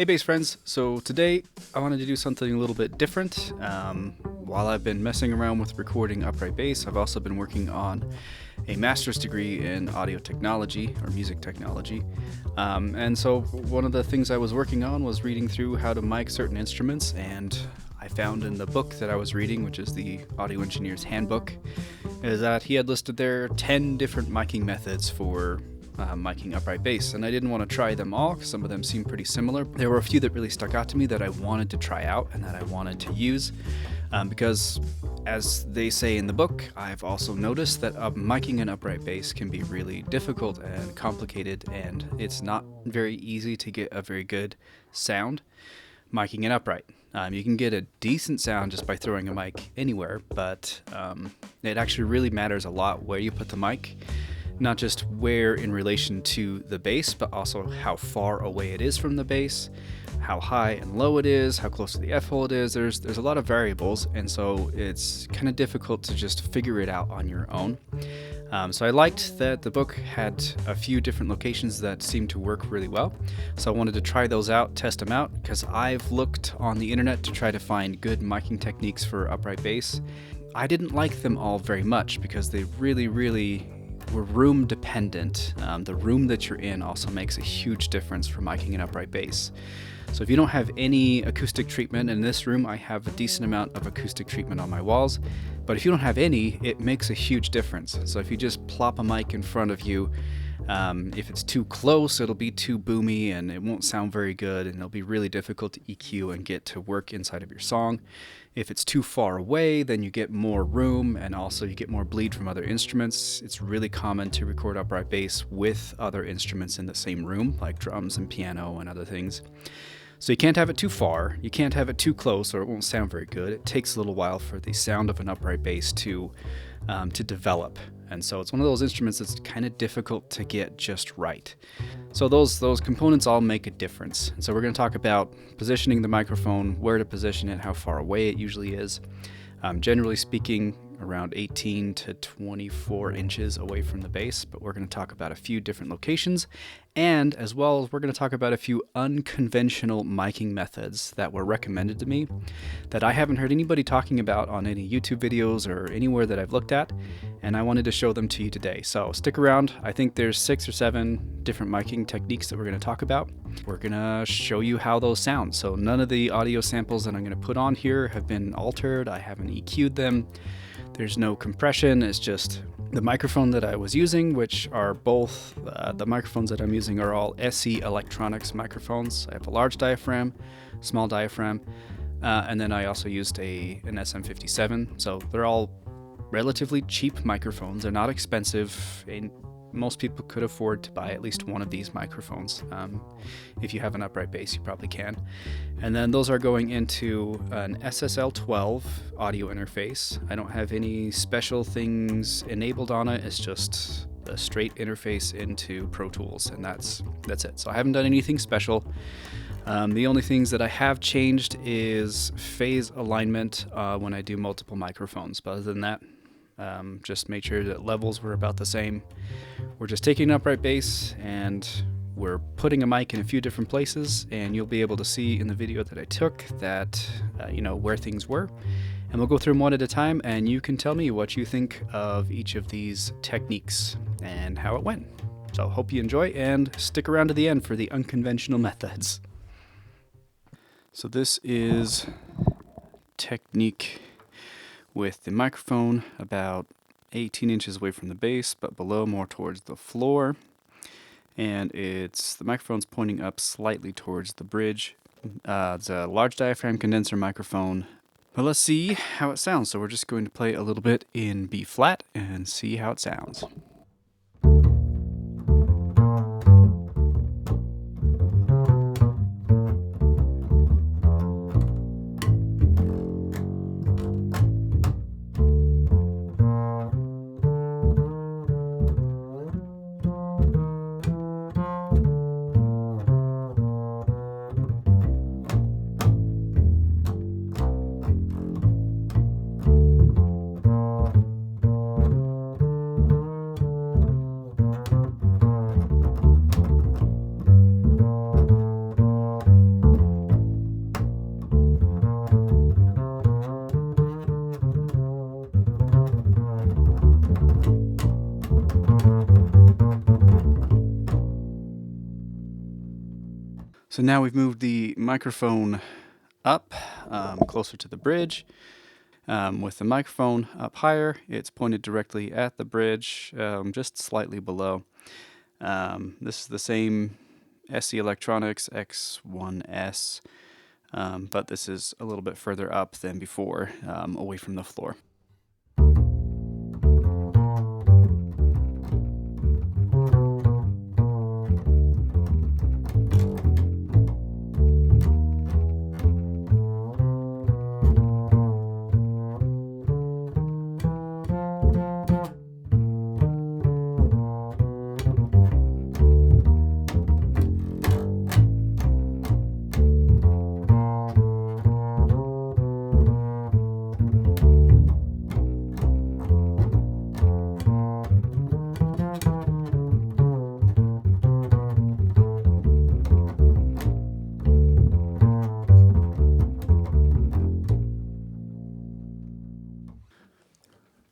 Hey bass friends, so today I wanted to do something a little bit different. While I've been messing around with recording upright bass, I've also been working on a master's degree in audio technology or music technology. And so one of the things I was working on was reading through how to mic certain instruments, and I found in the book that I was reading, which is the Audio Engineer's Handbook, is that he had listed there 10 different miking methods for miking upright bass, and I didn't want to try them all because some of them seem pretty similar. There were a few that really stuck out to me that I wanted to try out and that I wanted to use because, as they say in the book, I've also noticed that miking an upright bass can be really difficult and complicated, and it's not very easy to get a very good sound miking it upright. You can get a decent sound just by throwing a mic anywhere, but it actually really matters a lot where you put the mic. Not just where in relation to the bass, but also how far away it is from the bass, how high and low it is, how close to the F-hole it is. There's a lot of variables, and so it's kind of difficult to just figure it out on your own. So I liked that the book had a few different locations that seemed to work really well. So I wanted to try those out, test them out, because I've looked on the internet to try to find good miking techniques for upright bass. I didn't like them all very much because they really were room dependent. The room that you're in also makes a huge difference for miking an upright bass. So if you don't have any acoustic treatment, in this room I have a decent amount of acoustic treatment on my walls, but if you don't have any, it makes a huge difference. So if you just plop a mic in front of you, if it's too close, it'll be too boomy and it won't sound very good, and it'll be really difficult to EQ and get to work inside of your song. If it's too far away, then you get more room, and also you get more bleed from other instruments. It's really common to record upright bass with other instruments in the same room, like drums and piano and other things. So you can't have it too far, you can't have it too close, or it won't sound very good. It takes a little while for the sound of an upright bass to develop. And so it's one of those instruments that's kind of difficult to get just right. So those components all make a difference. And so we're going to talk about positioning the microphone, where to position it, how far away it usually is. Generally speaking, around 18 to 24 inches away from the bass, but we're going to talk about a few different locations, and as well as we're going to talk about a few unconventional miking methods that were recommended to me that I haven't heard anybody talking about on any YouTube videos or anywhere that I've looked at, and I wanted to show them to you today. So stick around. I think there's 6 or 7 different miking techniques that we're going to talk about. We're going to show you how those sound. So none of the audio samples that I'm going to put on here have been altered. I haven't EQ'd them. There's no compression. It's just the microphone that I was using, which are both, the microphones that I'm using are all SE Electronics microphones. I have a large diaphragm, small diaphragm, and then I also used an SM57. So they're all relatively cheap microphones. They're not expensive. Most people could afford to buy at least one of these microphones. If you have an upright bass, you probably can. And then those are going into an SSL12 audio interface. I don't have any special things enabled on it. It's just a straight interface into Pro Tools, and that's it. So I haven't done anything special. The only things that I have changed is phase alignment when I do multiple microphones. But other than that, just made sure that levels were about the same. We're just taking an upright bass and we're putting a mic in a few different places, and you'll be able to see in the video that I took that, where things were. And we'll go through them one at a time, and you can tell me what you think of each of these techniques and how it went. So hope you enjoy, and stick around to the end for the unconventional methods. So this is technique with the microphone about 18 inches away from the bass, but below, more towards the floor. And the microphone's pointing up slightly towards the bridge. It's a large diaphragm condenser microphone. But let's see how it sounds. So we're just going to play a little bit in B flat and see how it sounds. So now we've moved the microphone up closer to the bridge. With the microphone up higher, it's pointed directly at the bridge, just slightly below. This is the same SE Electronics X1S, but this is a little bit further up than before, away from the floor.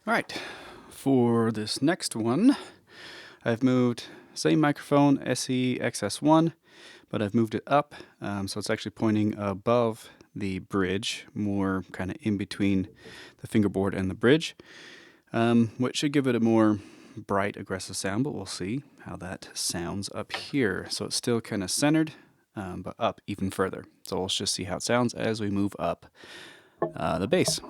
All right, for this next one, I've moved same microphone, SE XS1, but I've moved it up, so it's actually pointing above the bridge, more kind of in between the fingerboard and the bridge, which should give it a more bright, aggressive sound, but we'll see how that sounds up here. So it's still kind of centered, but up even further. So let's just see how it sounds as we move up the bass.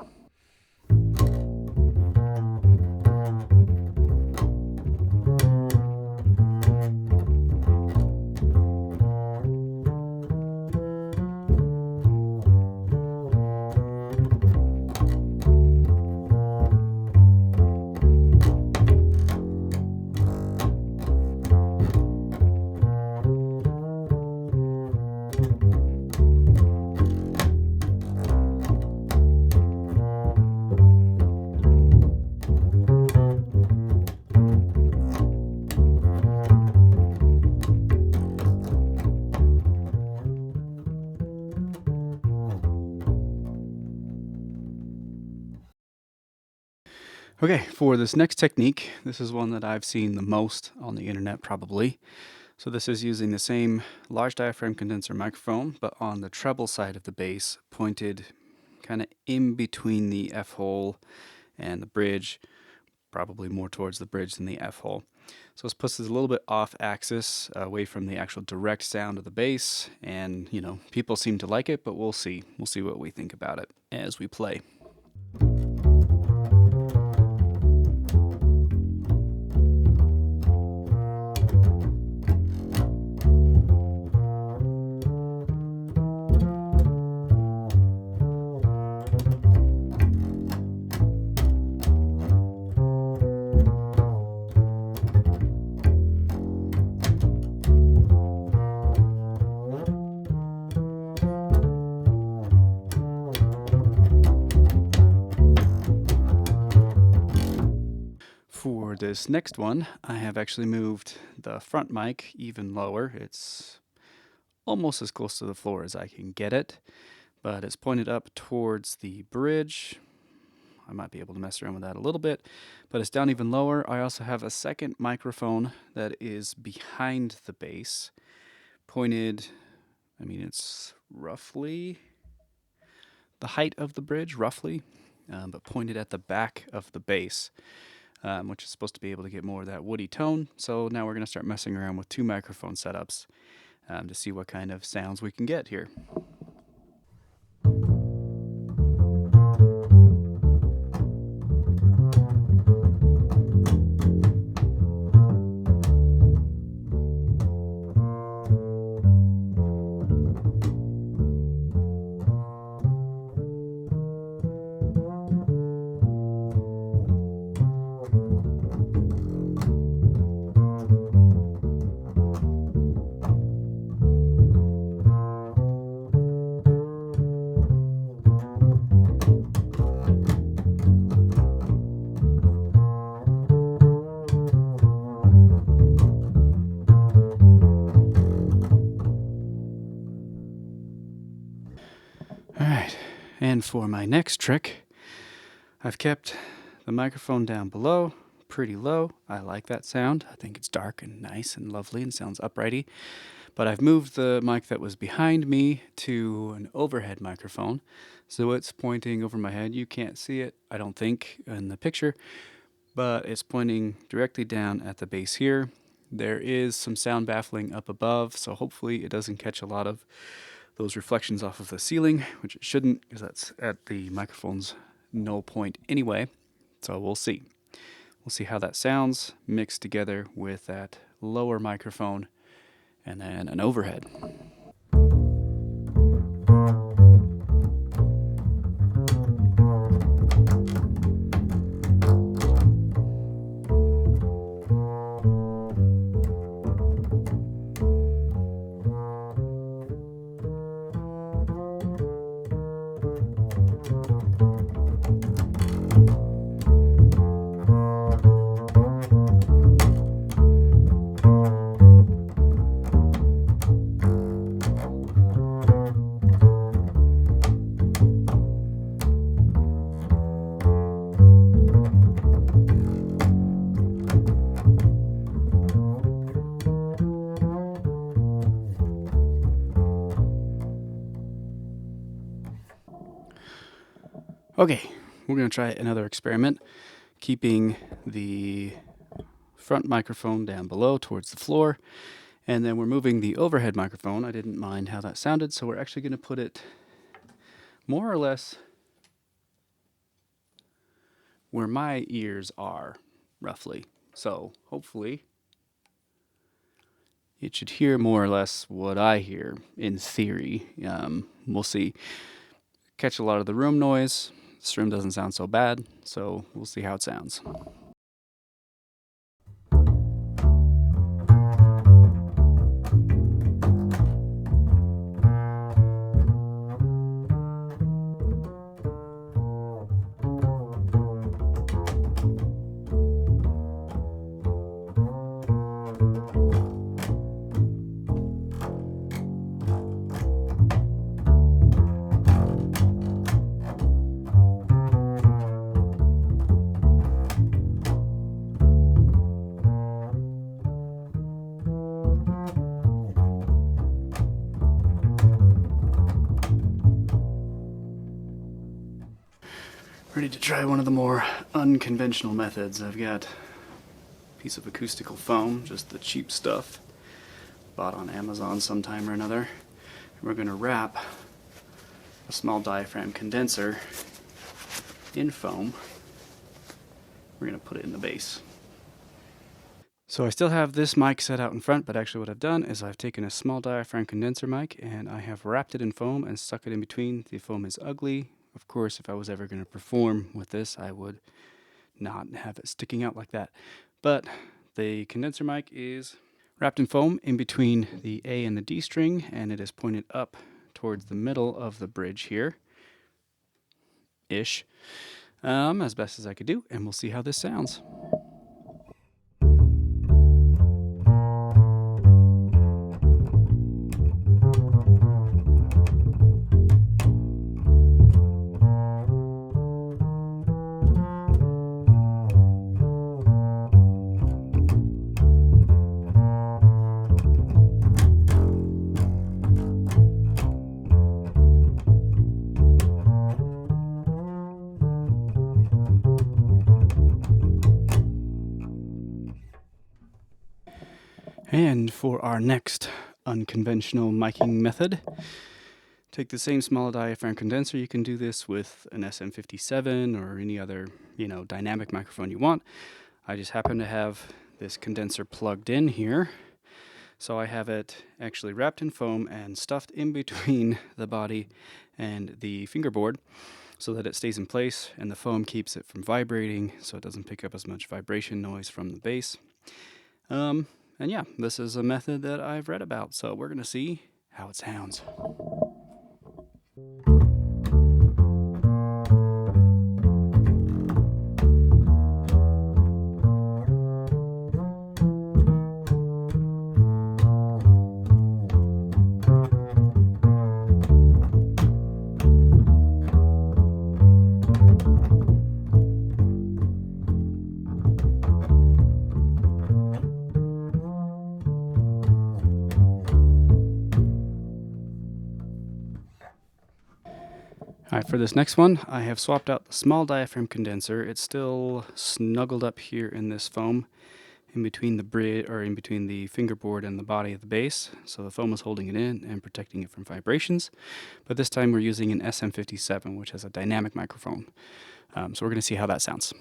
Okay, for this next technique, this is one that I've seen the most on the internet probably. So this is using the same large diaphragm condenser microphone, but on the treble side of the bass, pointed kind of in between the F-hole and the bridge, probably more towards the bridge than the F-hole. So this puts us a little bit off axis, away from the actual direct sound of the bass, and you know, people seem to like it, but we'll see. We'll see what we think about it as we play. For this next one, I have actually moved the front mic even lower. It's almost as close to the floor as I can get it, but it's pointed up towards the bridge. I might be able to mess around with that a little bit, but it's down even lower. I also have a second microphone that is behind the bass, pointed, I mean, it's roughly the height of the bridge, roughly, but pointed at the back of the bass. Which is supposed to be able to get more of that woody tone. So now we're going to start messing around with two microphone setups to see what kind of sounds we can get here. And for my next trick, I've kept the microphone down below, pretty low. I like that sound. I think it's dark and nice and lovely and sounds uprighty. But I've moved the mic that was behind me to an overhead microphone. So it's pointing over my head. You can't see it, I don't think, in the picture, but it's pointing directly down at the base here. There is some sound baffling up above, so hopefully it doesn't catch a lot of those reflections off of the ceiling, which it shouldn't, because that's at the microphone's null point anyway. So we'll see. We'll see how that sounds mixed together with that lower microphone and then an overhead. Okay, we're going to try another experiment, keeping the front microphone down below towards the floor, and then we're moving the overhead microphone. I didn't mind how that sounded, so we're actually going to put it more or less where my ears are, roughly. So hopefully it should hear more or less what I hear, in theory. We'll see. Catch a lot of the room noise. This room doesn't sound so bad, so we'll see how it sounds. Ready to try one of the more unconventional methods. I've got a piece of acoustical foam, just the cheap stuff, bought on Amazon sometime or another. And we're going to wrap a small diaphragm condenser in foam. We're going to put it in the base. So I still have this mic set out in front, but actually what I've done is I've taken a small diaphragm condenser mic and I have wrapped it in foam and stuck it in between. The foam is ugly. Of course, if I was ever going to perform with this, I would not have it sticking out like that. But the condenser mic is wrapped in foam in between the A and the D string, and it is pointed up towards the middle of the bridge here, ish, as best as I could do, and we'll see how this sounds. And for our next unconventional miking method, take the same small diaphragm condenser. You can do this with an SM57 or any other, dynamic microphone you want. I just happen to have this condenser plugged in here. So I have it actually wrapped in foam and stuffed in between the body and the fingerboard so that it stays in place, and the foam keeps it from vibrating so it doesn't pick up as much vibration noise from the bass. And yeah, this is a method that I've read about, so we're going to see how it sounds. All right, for this next one, I have swapped out the small diaphragm condenser. It's still snuggled up here in this foam in between the in between the fingerboard and the body of the bass. So the foam is holding it in and protecting it from vibrations. But this time we're using an SM57, which has a dynamic microphone. So we're going to see how that sounds.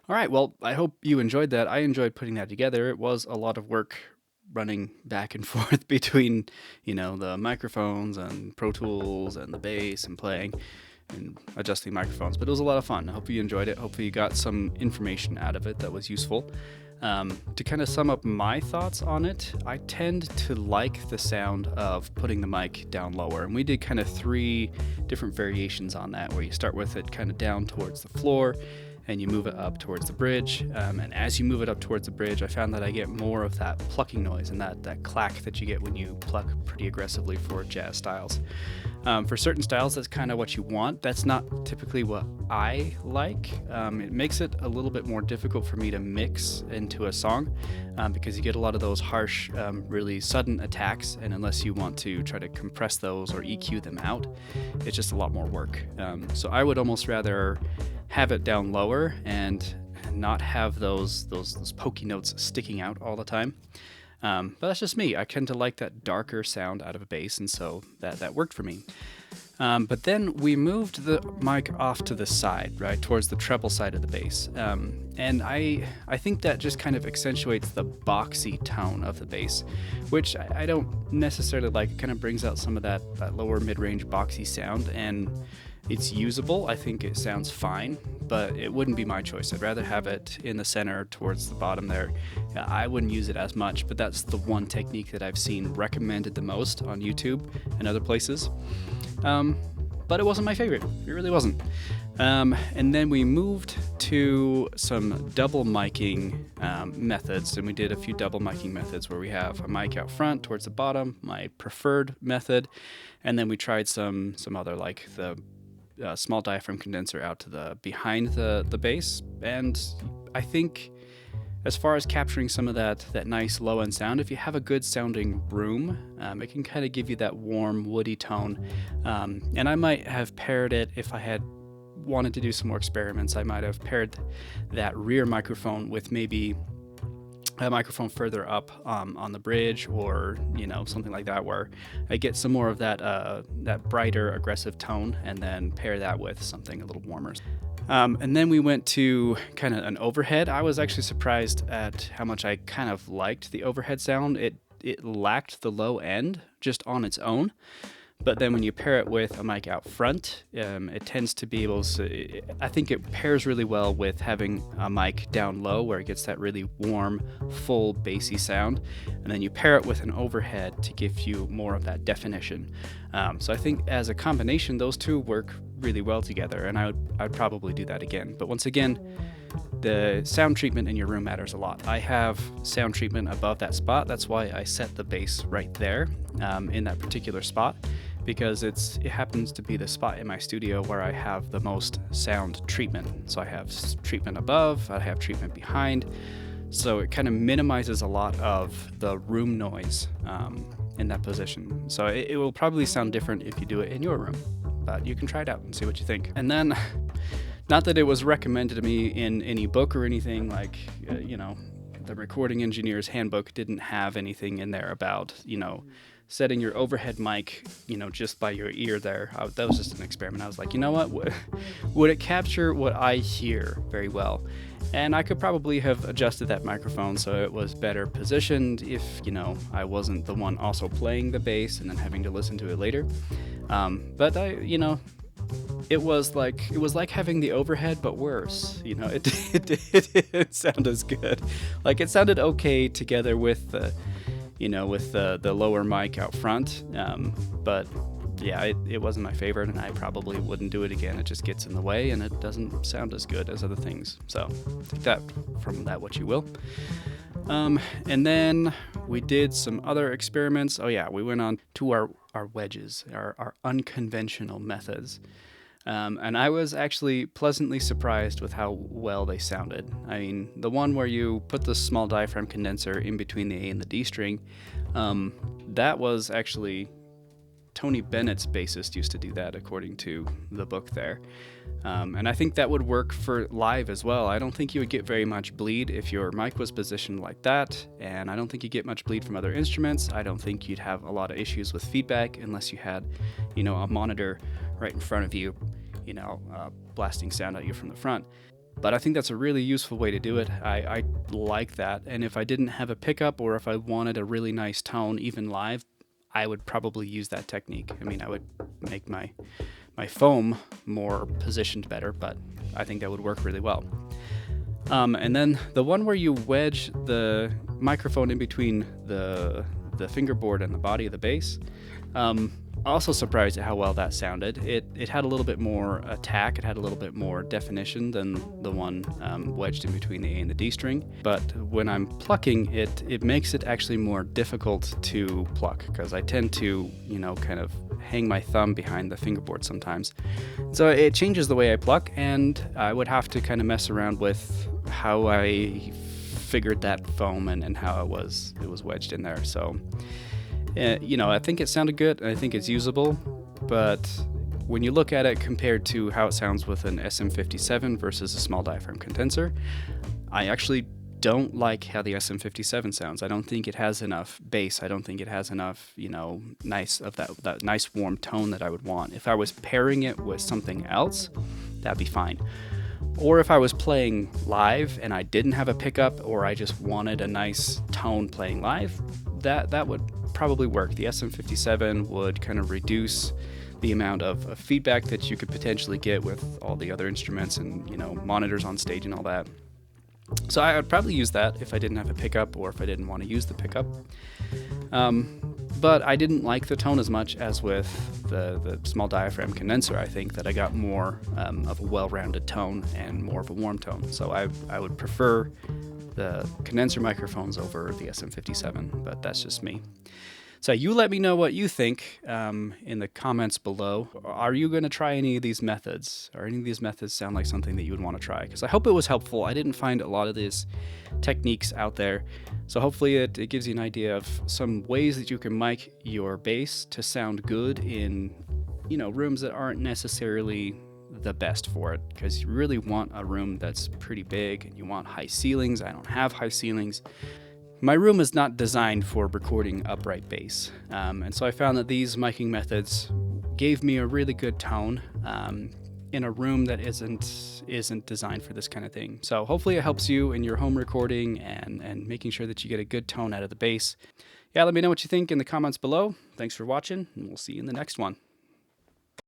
All right, well, I hope you enjoyed that. I enjoyed putting that together. It was a lot of work running back and forth between, the microphones and Pro Tools and the bass and playing and adjusting microphones. But it was a lot of fun. I hope you enjoyed it. Hopefully you got some information out of it that was useful. To kind of sum up my thoughts on it, I tend to like the sound of putting the mic down lower. And we did kind of 3 different variations on that, where you start with it kind of down towards the floor, and you move it up towards the bridge. And as you move it up towards the bridge, I found that I get more of that plucking noise and that clack that you get when you pluck pretty aggressively for jazz styles. For certain styles, that's kind of what you want. That's not typically what I like. It makes it a little bit more difficult for me to mix into a song because you get a lot of those harsh, really sudden attacks, and unless you want to try to compress those or EQ them out, it's just a lot more work. So I would almost rather have it down lower and not have those pokey notes sticking out all the time. But that's just me. I tend to like that darker sound out of a bass, and so that worked for me. But then we moved the mic off to the side, right, towards the treble side of the bass. And I think that just kind of accentuates the boxy tone of the bass, which I don't necessarily like. It kind of brings out some of that lower mid-range boxy sound, and it's usable. I think it sounds fine, but it wouldn't be my choice. I'd rather have it in the center towards the bottom there. I wouldn't use it as much, but that's the one technique that I've seen recommended the most on YouTube and other places. But it wasn't my favorite. It really wasn't. And then we moved to some double miking methods, and we did a few double miking methods where we have a mic out front towards the bottom, my preferred method, and then we tried some other, like the small diaphragm condenser out to the behind the bass. And I think as far as capturing some of that nice low end sound, if you have a good sounding room, it can kind of give you that warm woody tone. And I might have paired it, if I had wanted to do some more experiments, I might have paired that rear microphone with maybe a microphone further up on the bridge, or something like that, where I get some more of that brighter aggressive tone, and then pair that with something a little warmer. And then we went to kind of an overhead. I was actually surprised at how much I kind of liked the overhead sound. It lacked the low end just on its own. But then when you pair it with a mic out front, it tends to be able to, I think it pairs really well with having a mic down low where it gets that really warm, full, bassy sound. And then you pair it with an overhead to give you more of that definition. So I think as a combination, those two work really well together, and I'd probably do that again. But once again, the sound treatment in your room matters a lot. I have sound treatment above that spot. That's why I set the bass right there in that particular spot, because it happens to be the spot in my studio where I have the most sound treatment. So I have treatment above, I have treatment behind, so it kind of minimizes a lot of the room noise in that position. So it will probably sound different if you do it in your room, but you can try it out and see what you think. And then, not that it was recommended to me in any book or anything, like, the recording engineer's handbook didn't have anything in there about, setting your overhead mic, just by your ear there. That was just an experiment. I was like, what? Would it capture what I hear very well? And I could probably have adjusted that microphone so it was better positioned if, I wasn't the one also playing the bass and then having to listen to it later. But it was like having the overhead, but worse. It didn't sound as good. Like, it sounded okay together with the with the lower mic out front. But yeah, it wasn't my favorite, and I probably wouldn't do it again. It just gets in the way, and it doesn't sound as good as other things. So take that from that what you will. And then we did some other experiments. Oh yeah, we went on to our wedges, our unconventional methods. And I was actually pleasantly surprised with how well they sounded. I mean, the one where you put the small diaphragm condenser in between the A and the D string, that was actually Tony Bennett's bassist used to do that, according to the book there. And I think that would work for live as well. I don't think you would get very much bleed if your mic was positioned like that, and I don't think you get much bleed from other instruments. I don't think you'd have a lot of issues with feedback unless you had, a monitor right in front of you, blasting sound at you from the front. But I think that's a really useful way to do it. I like that. And if I didn't have a pickup, or if I wanted a really nice tone, even live, I would probably use that technique. I mean, I would make my foam more positioned better, but I think that would work really well. And then the one where you wedge the microphone in between the fingerboard and the body of the bass, also surprised at how well that sounded. It had a little bit more attack, it had a little bit more definition than the one wedged in between the A and the D string. But when I'm plucking it, it makes it actually more difficult to pluck, because I tend to, kind of hang my thumb behind the fingerboard sometimes. So it changes the way I pluck, and I would have to kind of mess around with how I figured that foam and how it was wedged in there. So I think it sounded good, and I think it's usable, but when you look at it compared to how it sounds with an SM57 versus a small diaphragm condenser, I actually don't like how the SM57 sounds. I don't think it has enough bass. I don't think it has enough, nice of that nice warm tone that I would want. If I was pairing it with something else, that'd be fine. Or if I was playing live and I didn't have a pickup, or I just wanted a nice tone playing live, that would probably work. The SM57 would kind of reduce the amount of feedback that you could potentially get with all the other instruments and monitors on stage and all that. So I would probably use that if I didn't have a pickup, or if I didn't want to use the pickup. But I didn't like the tone as much as with the small diaphragm condenser. I think that I got more of a well-rounded tone and more of a warm tone. So I would prefer the condenser microphones over the SM57, but that's just me. So you let me know what you think in the comments below. Are you going to try any of these methods? Or any of these methods sound like something that you would want to try? Because I hope it was helpful. I didn't find a lot of these techniques out there. So hopefully it gives you an idea of some ways that you can mic your bass to sound good in, rooms that aren't necessarily the best for it, because you really want a room that's pretty big and you want high ceilings. I don't have high ceilings. My room is not designed for recording upright bass, and so I found that these miking methods gave me a really good tone in a room that isn't designed for this kind of thing. So hopefully it helps you in your home recording and making sure that you get a good tone out of the bass. Yeah, let me know what you think in the comments below. Thanks for watching, and we'll see you in the next one.